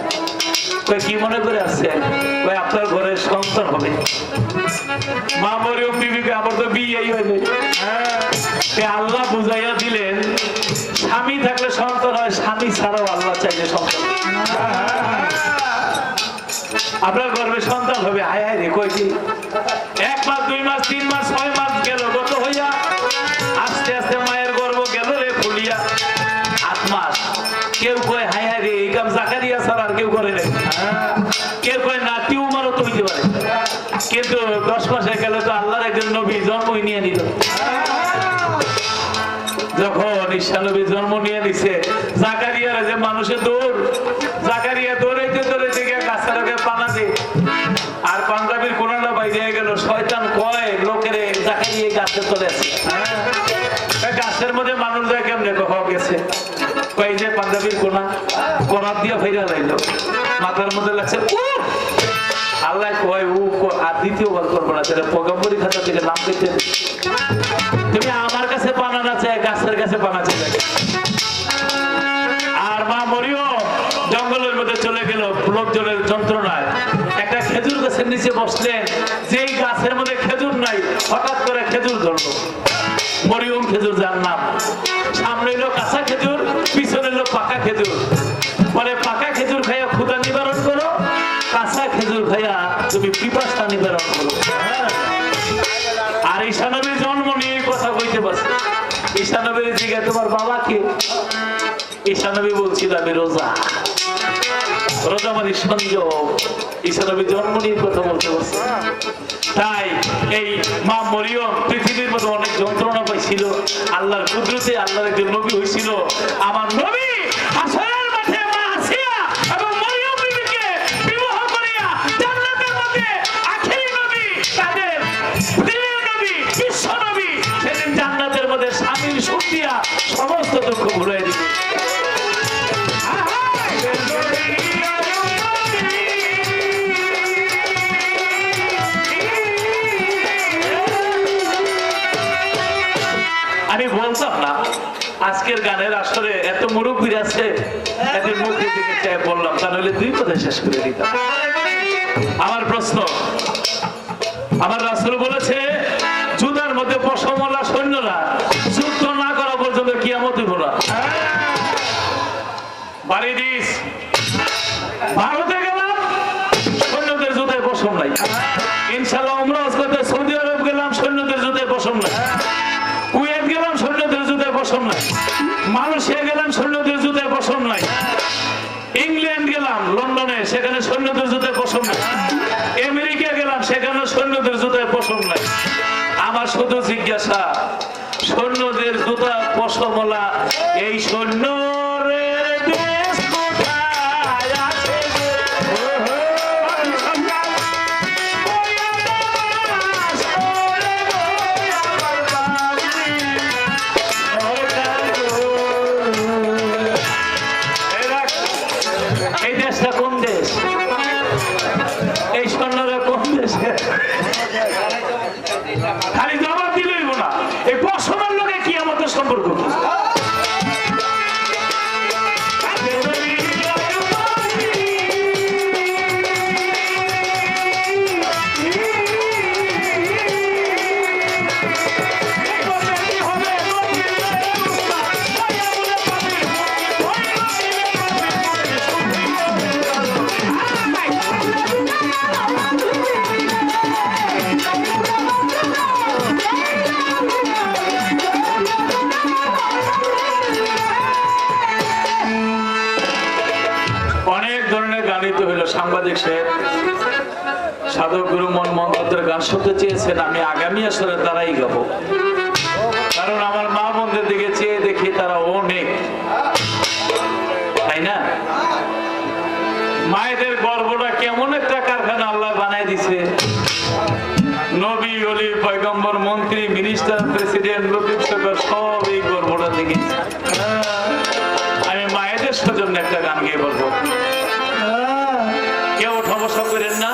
Speaker 2: কয় কি মনে করে আসছেন? কয় আপনার ঘরে সন্তান হবে। মা মরিয়ম বিবিকে আমার তো বিয়েই হয়নি। আল্লাহ বুঝাইয়া দিলেন স্বামী থাকলে সন্তান হয়, স্বামী ছাড়াও আল্লাহ চাইলে সন্তান। আপনার গর্ভে সন্তান হবে। হায় হায় রে কয়টি? 1 মাস 2 মাস 3 মাস 6 মাস গেল গত হইয়া আস্তে আস্তে মায়ের গর্ভ গেল রে খুলিয়া 8 মাস। কেউ কয় হায় হায় রে এই কাম জাকারিয়া ছাড়া আর কেউ করে নাই। কেউ কয় না টিউমারও তো হইতে পারে। কিন্তু 10 মাসে গেলে তো আল্লাহর একজন নবী জন্মই নিয়ে নিল। যখন ঈসা নবী জন্ম নিয়ে নিছে জাকারিয়ার যে মানুষের দৌড়, জাকারিয়া দৌড়াইতে দৌড়াইতে গিয়ে গাছের পানা দে আর পাঞ্জাবির কোনাটা বাইরে গেল। শয়তান কয় লোকের জাকারিয়া গাছে চলে আসে। গাছের মধ্যে মানুষ যায় কেমনে কখন গেছে? কয় যে পাঞ্জাবির কোনা দিয়ে ফেরা লাইলো, মাথার মধ্যে লাগছে। আল্লাহ কয় ও আর দ্বিতীয়বার করবো না, সেটা পয়গম্বরী খাতা থেকে নাম দিতে। তুমি আমার কাছে পানা না চাই, গাছের কাছে পানা চাই। আর মা মরিয়ম জঙ্গলের মধ্যে চলে গেল লোকজনের যন্ত্রণায়। একটা খেজুর গাছের নিচে বসলেন, যেই গাছের মধ্যে খেজুর নাই হঠাৎ করে খেজুর ধরলো। মরিয়ম খেজুর যার নাম। সামনে এলো কাঁচা খেজুর, পিছনে এলো পাকা খেজুর। পরে পাকা খেজুর খাইয়া ক্ষুধা নিবারণ করো, কাঁচা খেজুর খাইয়া তুমি পিপাসা নিবারণ করো। হ্যাঁ। আর ঈশা নবীর জন্ম নিয়ে কথা কইতে পারছি। ঈশা নবীর জিজ্ঞাসা তোমার বাবা কে? ঈশা নবী বলছিল আমি রোজা। রোজা মানে সংযম। ঈশা নবীর জন্ম নিয়ে কথা বলতে পারছি। তাই এই মা মরিয়ম পৃথিবীর মধ্যে অনেক যন্ত্রণা পাইছিল, আল্লাহর কুদরতে আল্লাহর একজন নবী হয়েছিল। আমার নবী হাসরের মাঠে মা আসিয়া এবং মরিয়ম বিবিকে বিবাহ করিয়া জান্নাতের মধ্যে আখেরি নবী, তাদের প্রিয় নবী, বিশ্ব নবী, সেদিন জান্নাতের মধ্যে স্বামীর সুখ দিয়া সমস্ত দুঃখ ভুলাই দিবে। আমি বলতাম না আজকের গানের আসলে এত মুরব্বীর আছে, এদের মুখের দিকে চাই বললাম, তাহলে দুই কথা শেষ করে দিতাম। আমার প্রশ্ন, আমার রাসূল বলেছে যুদ্ধের মধ্যে পশমওয়ালা সৈন্যরা যুদ্ধ না করা পর্যন্ত কিয়ামত হইব না। বাড়ি দিস ভারতে গেলাম, সৈন্যদের জুতায় পশম নাই। ইনশাআল্লাহ উমরা করতে সৌদি আরব গেলাম, সৈন্যদের জুতায় পশম নাই। কুয়েত গেলাম, সৈন্যদের জুতায় পশম নাই। মালয়েশিয়া গেলাম, সৈন্যদের জুতায় পশম নাই। ইংল্যান্ড গেলাম, লন্ডনে, সেখানে সৈন্যদের জুতায় পশম নাই। আমেরিকা গেলাম, সেখানে সৈন্যদের জুতায় পশম নাই। আমার শুধু জিজ্ঞাসা, সৈন্যদের জুতা পশমওয়ালা এই সৈন্যের দেশ কোথায় আছে? এই দেশটা কোন দেশ? এই সৈন্যরা কোন দেশে? খালি জবাব দিলেই না, এই পশমের লোকে কি আমাদের সম্পর্ক কি? সাংবাদিক সাহেব সাধক গুরু মন মন্ত্রের গান শুনতে চেয়েছেন, আমি আগামী আসরে তারাই গাবো। কারণ আমার মা বোনদের দিকে চেয়ে দেখি তারা অনেক, তাই না? মায়েদের গর্বটা কেমন একটা কারখানা আল্লাহ বানাই দিছে। নবী, অলি, পয়গম্বর, মন্ত্রী, মিনিস্টার, প্রেসিডেন্ট, লতিফ সরকার সব এই গর্বটা দেখেছি। আমি মায়েদের সৌজন্য একটা গান গিয়ে বলবো, কেউ সমস্যা করেন না।